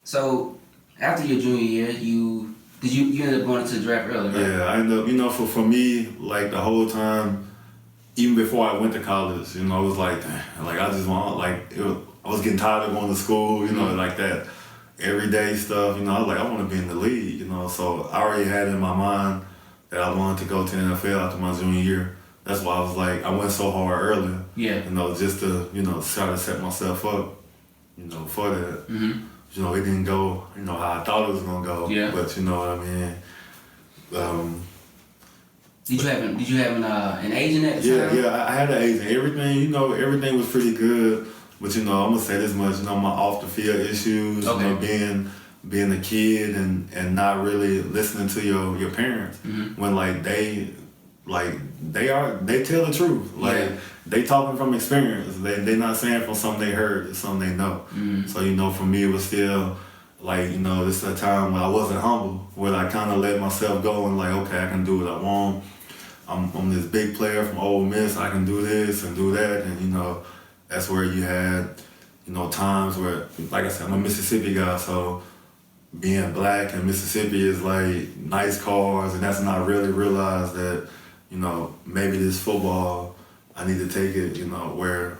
So after your junior year, you ended up going to the draft early, right? Yeah, I ended up, for me, like the whole time, even before I went to college, it was like, like I just want, I was getting tired of going to school, like that everyday stuff, I was like, I want to be in the league, so I already had in my mind that I wanted to go to the NFL after my junior year. That's why I was like, I went so hard early, Yeah. just to, try to set myself up, for that. Mm-hmm. It didn't go, how I thought it was gonna go. Yeah. But you know what I mean. Did you have an agent at the time? Yeah, I had an agent. Everything was pretty good. But I'm gonna say this much, my off the field issues, Okay. being a kid and not really listening to your parents when they tell the truth. They talking from experience. They not saying from something they heard, it's something they know. So for me it was still this is a time when I wasn't humble, where I kind of let myself go and okay, I can do what I want. I'm this big player from Ole Miss. I can do this and do that, and that's where you had times where, like I said, I'm a Mississippi guy, so being black in Mississippi is like nice cars, and that's when I really realized that maybe this football, I need to take it where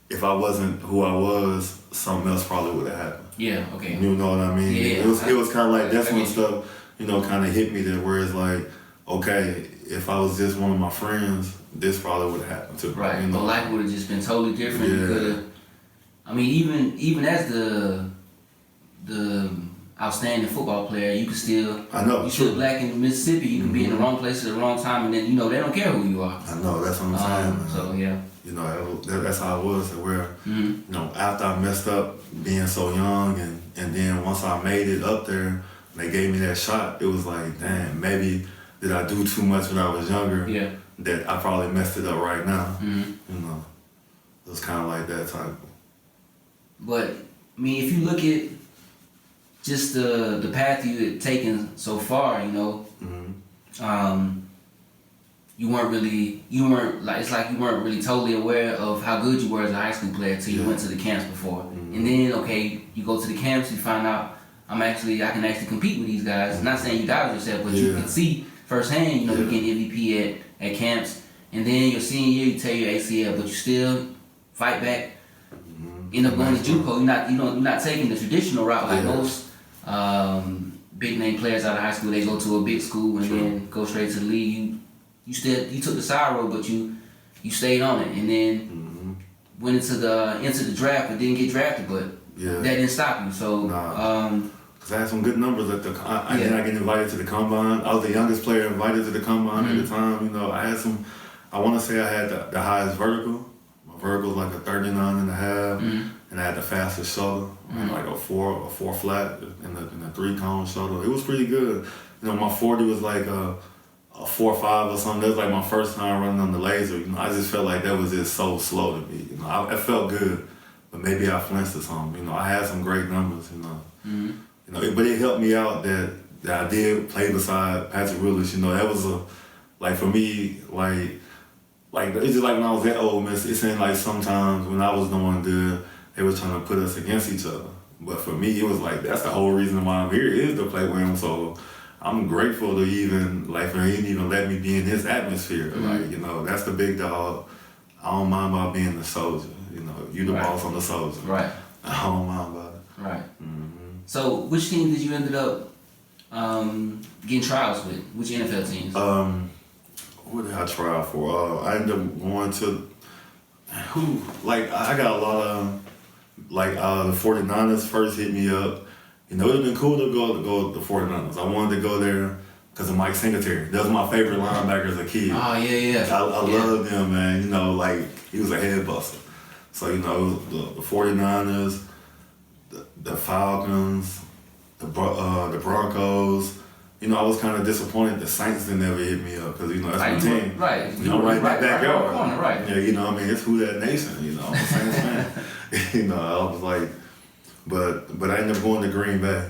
if I wasn't who I was, something else probably would have happened. Yeah. Okay. You know what I mean? Yeah. It was kind of like that's when stuff kind of hit me there, where it's like, okay, if I was just one of my friends, this probably would have happened too. Right. But life would have just been totally different. Yeah. You could have. I mean, even as the outstanding football player, you could still. I know. You still black in Mississippi. You can be in the wrong place at the wrong time, and then they don't care who you are. I know. That's what I'm saying. So yeah. That's how it was. Where after I messed up being so young, and then once I made it up there, they gave me that shot. It was like, damn, maybe did I do too much when I was younger? Yeah. That I probably messed it up right now. Mm-hmm. It was kind of like that type. But I mean, if you look at just the path you had taken so far, you weren't like, it's like you weren't really totally aware of how good you were as a high school player until you went to the camps before. And then, okay, you go to the camps, you find out I can actually compete with these guys. Not saying you doubted yourself, but you can see firsthand, you're getting MVP at camps. And then your senior year, you tear your ACL, but you still fight back. End up going to JUCO. You're not taking the traditional route like most big name players out of high school. They go to a big school and then go straight to the league. You took the side road, but you stayed on it, and then went into the draft, but didn't get drafted. But that didn't stop you. So because I had some good numbers at I did not get invited to the combine. I was the youngest player invited to the combine at the time. I had some. I want to say I had the highest vertical. My vertical was like a 39 and a half, and I had the fastest shuttle, like a four flat and a 3-cone shuttle. It was pretty good. My 40 was like a 4.5 or something. That was like my first time running on the laser. I just felt like that was just so slow to me. It felt good, but maybe I flinched or something. I had some great numbers. But it helped me out that I did play beside Patrick Willis. That was for me, it's just like when I was at Ole Miss. It seemed like sometimes when I was doing good, they were trying to put us against each other. But for me, it was like that's the whole reason why I'm here is to play with him. So I'm grateful to even for him even let me be in his atmosphere. That's the big dog. I don't mind about being the soldier. You the boss on the soldier. Right. I don't mind about it. Right. So which team did you ended up getting trials with? Which NFL teams? What did I try out for? I ended up going to I got a lot of the 49ers first hit me up. It would have been cool to go to the 49ers. I wanted to go there because of Mike Singletary. That was my favorite linebacker as a kid. Oh, yeah. I loved him, man. He was a head buster. So, it was the 49ers, the Falcons, the Broncos. I was kind of disappointed the Saints didn't ever hit me up because, that's my team. Right. Right in that backyard. Right. Yeah, it's who that nation, I'm a Saints fan. I was like, but I ended up going to Green Bay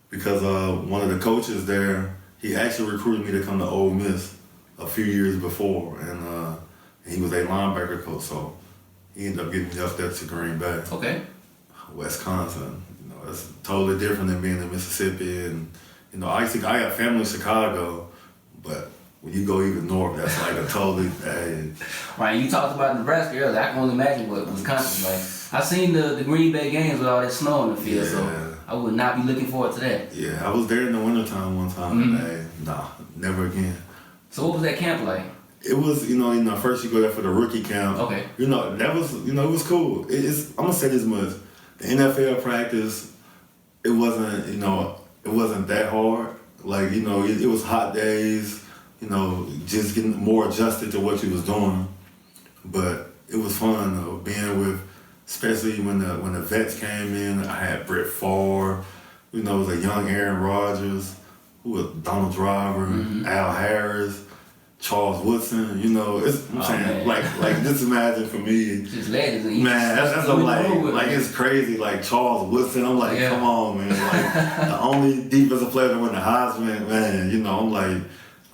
because one of the coaches there, he actually recruited me to come to Ole Miss a few years before, and he was a linebacker coach, so he ended up getting me up there to Green Bay. Okay. Wisconsin, it's totally different than being in Mississippi. And, you know, I got family in Chicago, but when you go even north, that's like a totally, Right, you talked about Nebraska earlier. I can only imagine what Wisconsin's like. I seen the Green Bay games with all that snow in the field, so I would not be looking forward to that. Yeah, I was there in the wintertime one time. Nah, never again. So what was that camp like? It was, you know, first you go there for the rookie camp. Okay. You know, that was, you know, it was cool. I'm gonna say this much: the NFL practice, it wasn't, you know, it wasn't that hard. Like, you know, it was hot days. You know, just getting more adjusted to what you was doing. But it was fun though, being with, especially when the vets came in. I had Brett Favre, you know, it was a young Aaron Rodgers, who was Donald Driver, Al Harris, Charles Woodson. You know, I'm saying, like just imagine for me, just legends. Man, that's like it's crazy. Like Charles Woodson, I'm like, come on, man. Like the only defensive player to win the Heisman, man. You know, I'm like.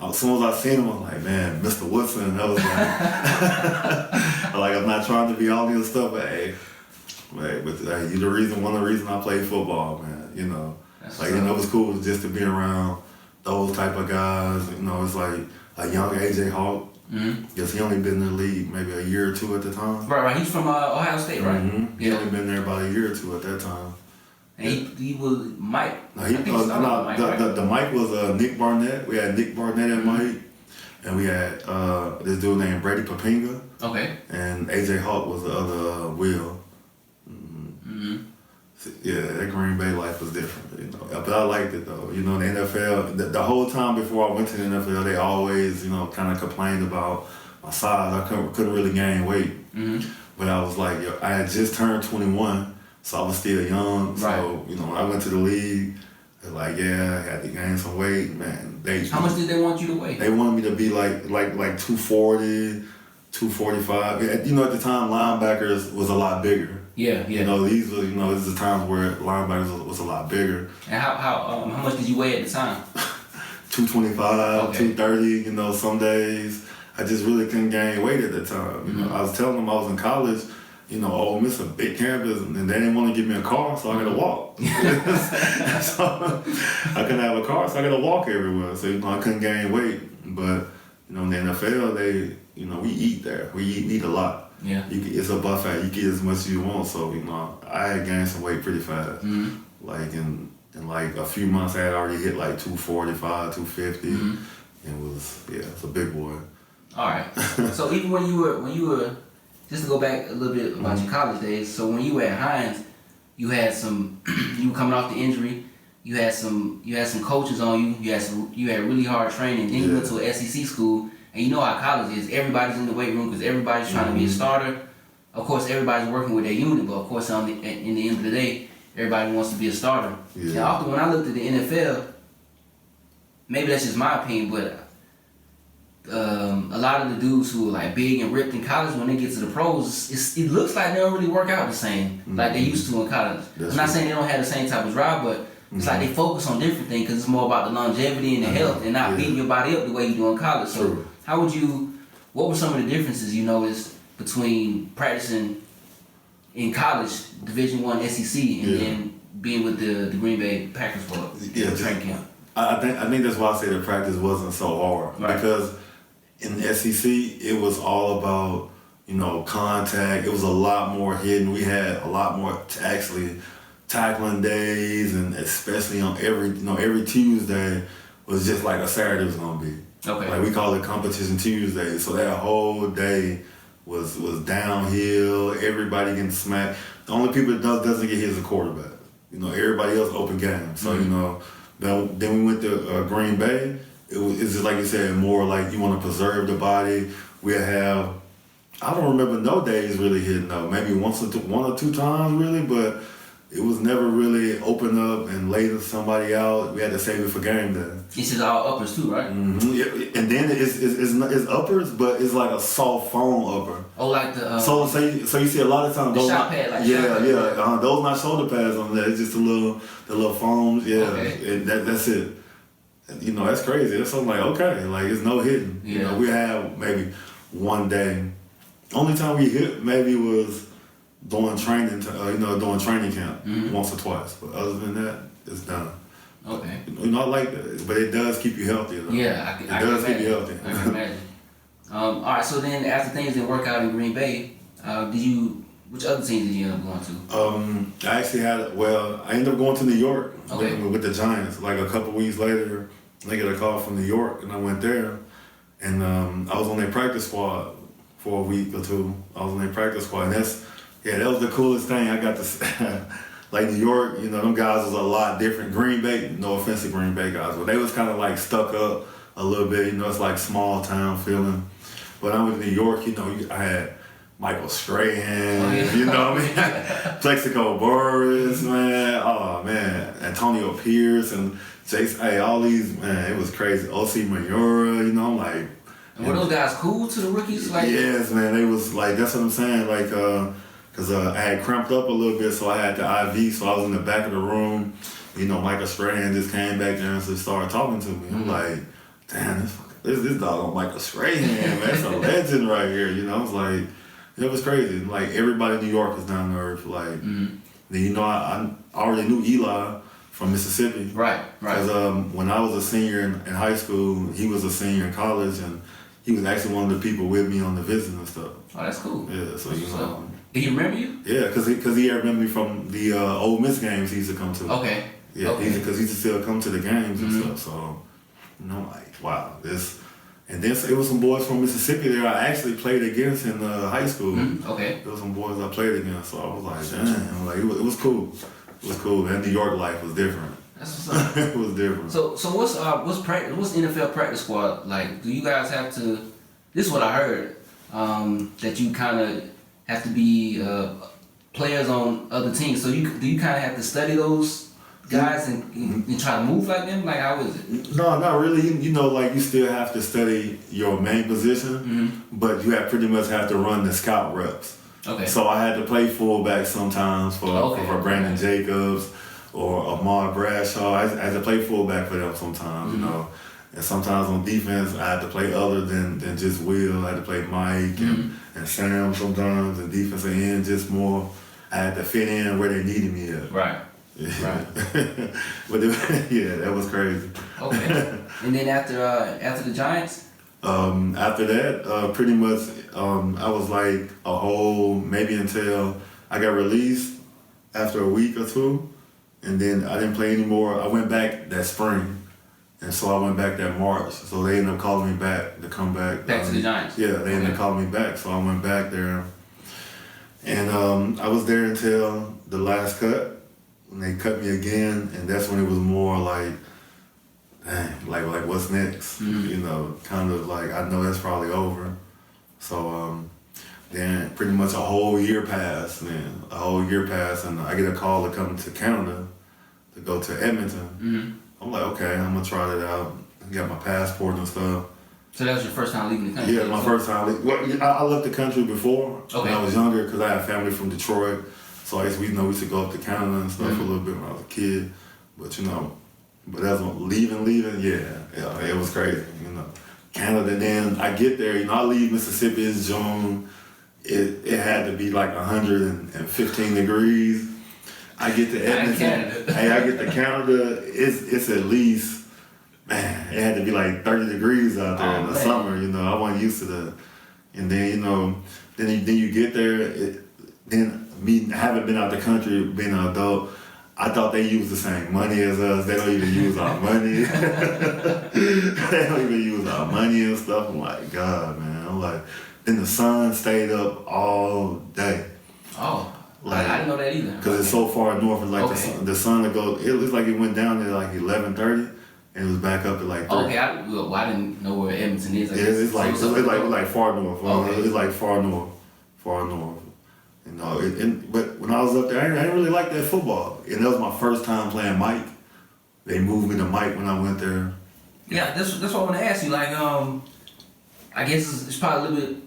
As soon as I seen him, I'm like, man, Mr. Woodson. That was like, like I'm not trying to be all this stuff, but hey, you're one of the reasons I play football, man. You know, you know, it was cool just to be around those type of guys. You know, it's like a young AJ Hawk. Because he only been in the league maybe a year or two at the time. Right. He's from Ohio State, right? He only been there about a year or two at that time. And he was Mike. No, the Mike was Nick Barnett. We had Nick Barnett and Mike, and we had this dude named Brady Papinga. Okay. And AJ Hawk was the other Will. Yeah, that Green Bay life was different, you know. But I liked it though. You know, the NFL. The whole time before I went to the NFL, they always, you know, kind of complained about my size. I couldn't really gain weight. But I was like, I had just turned 21. So I was still young. So, you know, when I went to the league, they're like, I had to gain some weight, man. How much did they want you to weigh? They wanted me to be like 240, 245. You know, at the time, linebackers was a lot bigger. Yeah. You know, these are times where linebackers was a lot bigger. And how much did you weigh at the time? 225, 230, you know, some days. I just really couldn't gain weight at the time. You know, I was telling them I was in college. You know, Ole Miss a big campus, and they didn't want to give me a car, so I got to walk. So I couldn't have a car, so I got to walk everywhere. So, you know, I couldn't gain weight. But, you know, in the NFL, we eat there. We eat a lot. Yeah. It's a buffet. You get as much as you want. So, you know, I had gained some weight pretty fast. Like, in like a few months, I had already hit like 245, 250. And it's a big boy. All right. So even when you were just to go back a little bit about your college days, so when you were at Hines, you were coming off the injury, you had some coaches on you, you had really hard training, then you went to an SEC school, and you know how college is, everybody's in the weight room because everybody's trying to be a starter. Of course, everybody's working with their unit, but of course, in the end of the day, everybody wants to be a starter. And often when I looked at the NFL, maybe that's just my opinion, but a lot of the dudes who are like big and ripped in college, when they get to the pros, it looks like they don't really work out the same like they used to in college. I'm not saying they don't have the same type of drive, but it's like they focus on different things because it's more about the longevity and the health and not beating your body up the way you do in college. So what were some of the differences you noticed between practicing in college, Division I SEC, and then being with the Green Bay Packers for training camp? I think that's why I say the practice wasn't so hard because in the SEC, it was all about, you know, contact. It was a lot more hidden. We had a lot more actually tackling days, and especially on every Tuesday was just like a Saturday was gonna be. Okay. Like we call it competition Tuesday. So that whole day was downhill. Everybody getting smacked. The only people that doesn't get hit is the quarterback. You know, everybody else open game. So you know, then we went to Green Bay. It's just like you said, more like you want to preserve the body. We'll have, I don't remember no days really hitting though. Maybe one or two times really, but it was never really open up and laid somebody out. We had to save it for game day. This is all uppers too, right? Yeah, and then it's uppers, but it's like a soft foam upper. Oh, like the so you see a lot of times the those shot pad, like shot pad. Those not shoulder pads on there. It's just the little foams. Yeah, okay. That's it. You know, that's crazy. That's something like, okay, like it's no hitting. Yeah. You know, we have maybe one day. Only time we hit maybe was doing training, doing training camp once or twice. But other than that, it's done. Okay. I like that, but it does keep you healthy. Though. Yeah, it does keep you healthy. I can imagine. All right, so then after things didn't work out in Green Bay, which other teams did you end up going to? I actually I ended up going to New York with the Giants. Like a couple weeks later, they get a call from New York, and I went there, and I was on their practice squad for a week or two. I was on their practice squad, and that was the coolest thing. I got to, like New York, them guys was a lot different. Green Bay, no offense to Green Bay guys, but they was kind of like stuck up a little bit. It's like small town feeling. But I went to New York, I had Michael Strahan, you know what I mean? Plexico Burris, man. Oh, man. Antonio Pierce and Jason. All these, man, it was crazy. O.C. Mayura, I'm like. And were those guys cool to the rookies? Yes, man. They was like, that's what I'm saying. Like, because I had cramped up a little bit, so I had the IV, so I was in the back of the room. Michael Strahan just came back there and just started talking to me. I'm like, damn, this dog on Michael Strahan, man. That's a legend right here, I was like, it was crazy. Like, everybody in New York is down to earth. Like, then, I already knew Eli from Mississippi. Right. Because when I was a senior in high school, he was a senior in college, and he was actually one of the people with me on the visit and stuff. Oh, that's cool. Yeah, so did he remember you? Yeah, because he remembered me from the Ole Miss games he used to come to. Okay. Yeah, okay. Because he used to still come to the games and stuff. So, like, wow, this. And then it was some boys from Mississippi there I actually played against in high school. Okay. There was some boys I played against, so I was like, damn, like it was cool. It was cool. And New York life was different. That's what's up. It was different. So what's NFL practice squad like? Do you guys have to? This is what I heard. That you kind of have to be players on other teams. So do you kind of have to study those guys and try to move like them? Like, how is it? No, not really. Like you still have to study your main position, but you pretty much have to run the scout reps. Okay. So I had to play fullback sometimes for Brandon Jacobs or Ahmad Bradshaw. I had to play fullback for them sometimes, And sometimes on defense, I had to play other than just Will. I had to play Mike and Sam sometimes, and defensive end just more. I had to fit in where they needed me at. Right. Right. But that was crazy. Okay. And then after the Giants? After that, pretty much, I was like a whole, maybe until I got released after a week or two, and then I didn't play anymore. I went back that spring, and so I went back that March. So they ended up calling me back to come back. Back to the Giants? Yeah, they ended up calling me back, so I went back there. And I was there until the last cut, when they cut me again, and that's when it was more like, dang, like what's next? Kind of like, I know that's probably over. So then pretty much a whole year passed, man. A whole year passed, and I get a call to come to Canada, to go to Edmonton. I'm like, okay, I'm gonna try that out. I got my passport and stuff. So that was your first time leaving the country? Yeah, my first time. Well, I left the country before when I was younger, because I had family from Detroit. So we used to go up to Canada and stuff a little bit when I was a kid. But but as I'm leaving, yeah, it was crazy, Canada, then I get there, I leave Mississippi, it's June. It had to be like 115 degrees. I get to Edmonton. I get to Canada, it's at least, man, it had to be like 30 degrees out there in the summer, I wasn't used to that. And then, then you get there, then me having been out the country, being an adult, I thought they use the same money as us. They don't even use our money. They don't even use our money and stuff. I'm like, God, man. I'm like, then the sun stayed up all day. Oh, like, I didn't know that either. Because it's so far north, it's like the sun to go, it looks like it went down at like 11:30 and it was back up at like 3. Okay, I didn't know where Edmonton is. It's like far north. Okay. It's like far north. But when I was up there, I didn't really like that football. And that was my first time playing Mike. They moved me to Mike when I went there. Yeah, that's what I want to ask you. Like, I guess it's probably a little bit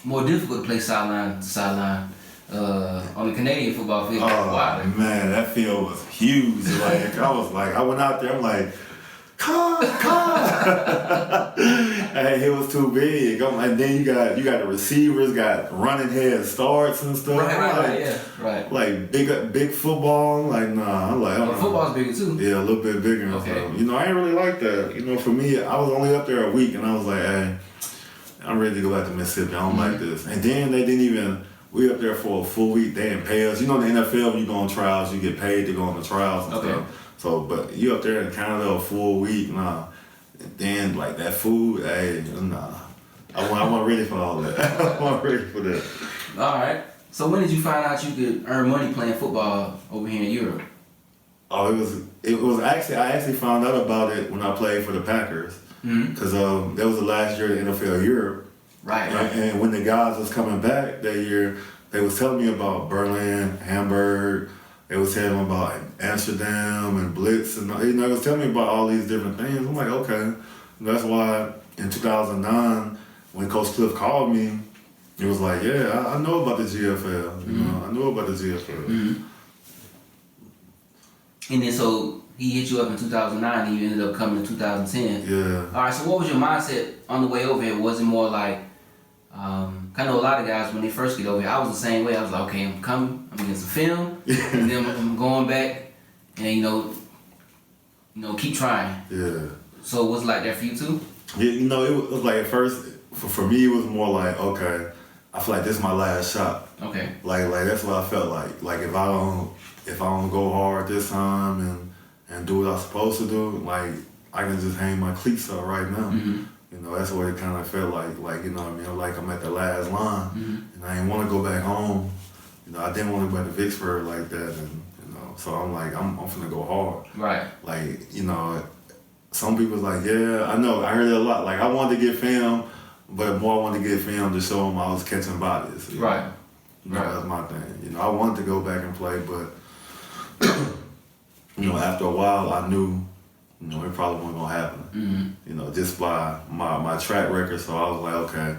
more difficult to play sideline to sideline on the Canadian football field. Oh, man, that field was huge. Like, I went out there, I'm like, Hey, it was too big. And then you got the receivers, got running head starts and stuff. Right. Like big football. Like nah, I'm like football's bigger too. Yeah, a little bit bigger. Okay. So, I ain't really like that. For me, I was only up there a week, and I was like, hey, I'm ready to go back to Mississippi. I don't like this. And then they didn't even. We up there for a full week. They didn't pay us. In the NFL, when you go on trials, you get paid to go on the trials and stuff. So, but you up there in Canada a full week, nah. And then like that food, hey, nah. I wasn't ready for all that. I wasn't ready for that. All right. So when did you find out you could earn money playing football over here in Europe? Oh, it was actually I actually found out about it when I played for the Packers, because that was the last year of the NFL Europe. Right. And when the guys was coming back that year, they was telling me about Berlin, Hamburg. They was telling me about Amsterdam and Blitz, and they was telling me about all these different things. I'm like, okay. That's why in 2009, when Coach Cliff called me, it was like, yeah, I know about the GFL. I know about the GFL. And then so he hit you up in 2009, and you ended up coming in 2010. Yeah. All right. So what was your mindset on the way over here? Was it more like, I know a lot of guys when they first get over here, I was the same way. I was like, okay, I'm coming, I'm getting some film, and then I'm going back, and keep trying. Yeah. So it was like that for you too? Yeah, it was like at first, for me, it was more like, okay, I feel like this is my last shot. Okay. Like that's what I felt like. Like if I don't go hard this time and do what I'm supposed to do, like I can just hang my cleats up right now. That's what it kind of felt like. Like like I'm at the last line, and I didn't want to go back home. I didn't want to go back to Vicksburg like that, and so I'm like I'm finna go hard. Right. Like some people's like, yeah, I know, I heard it a lot. Like I wanted to get film, but more I wanted to get film to show them I was catching bodies. Right. That's my thing. I wanted to go back and play, but after a while I knew. It probably wasn't gonna happen. Just by my track record. So I was like, okay,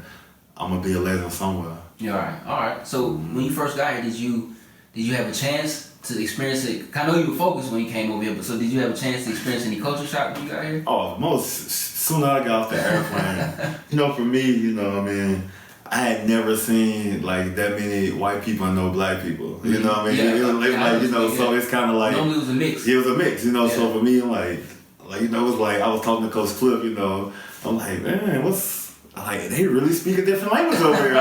I'm gonna be a legend somewhere. Yeah, all right. So when you first got here, did you have a chance to experience it? I know you were focused when you came over here, but so did you have a chance to experience any culture shock when you got here? Oh, soon as I got off the airplane. For me, I had never seen like that many white people and no black people. You know what I mean? So it's kind of like normally it was a mix. It was a mix. So for me, it was like I was talking to Coach Cliff. I'm like, man, they really speak a different language over here.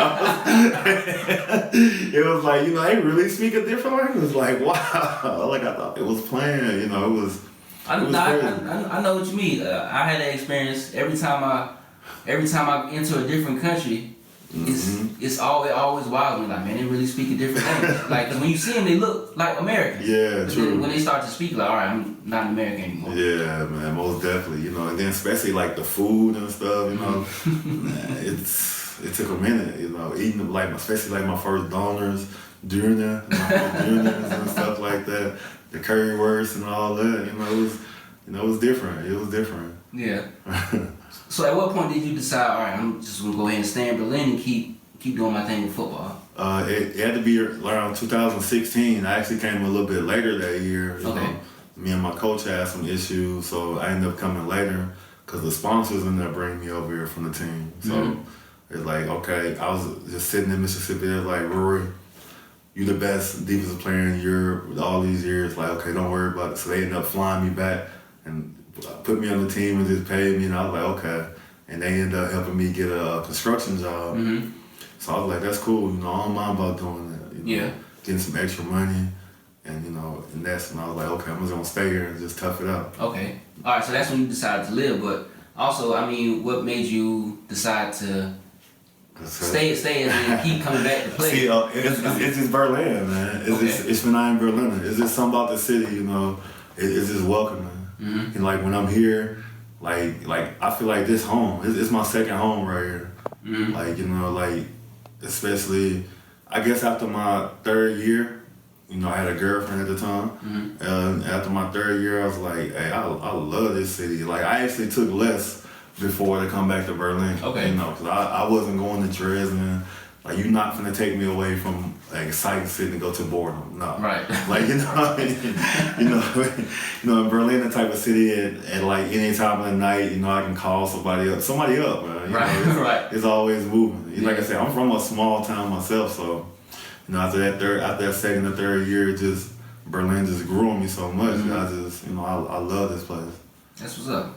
It was like, they really speak a different language. Like, wow. Like I thought it was planned. It was. I know what you mean. I had that experience every time I enter a different country. It always wild me. Like, man, they really speak a different language. Like, 'cause when you see them, they look like American. Yeah, but true. Then when they start to speak, like, all right, I'm not an American anymore. Yeah, man, most definitely. And then especially like the food and stuff. It took a minute. Eating especially my first donors, dinners and stuff like that. The currywurst and all that. It was different. It was different. Yeah. So at what point did you decide, all right, I'm just gonna go ahead and stay in Berlin and keep doing my thing with football? It had to be around 2016. I actually came a little bit later that year. Me and my coach had some issues, so I ended up coming later because the sponsors ended up bringing me over here from the team. So it's like, okay, I was just sitting in Mississippi. It's like, Rory, you the best defensive player in Europe with all these years. Like, okay, don't worry about it. So they ended up flying me back and put me on the team and just paid me, and I was like, okay. And they ended up helping me get a construction job. So I was like, that's cool. I don't mind about doing that. Getting some extra money, and and that's when I was like, okay, I'm just gonna stay here and just tough it out. Okay. All right. So that's when you decided to live, but also, what made you decide to stay and keep coming back to play? See, it's just Berlin, man. It's when I'm in Berlin. It's just something about the city, It's just welcoming. And like when I'm here, like I feel like this home. It's my second home right here. Like especially, I guess after my third year, I had a girlfriend at the time. And after my third year, I was like, hey, I love this city. Like I actually took less before to come back to Berlin. Okay. Because I wasn't going to Dresden. Like, you're not gonna take me away from like exciting city to go to boredom. No. Right. Like, in Berlin, the type of city at like any time of the night, I can call somebody up, man. Right. It's always moving. Like I said, I'm from a small town myself, so after that second or third year, Berlin just grew on me so much. I love this place. That's what's up.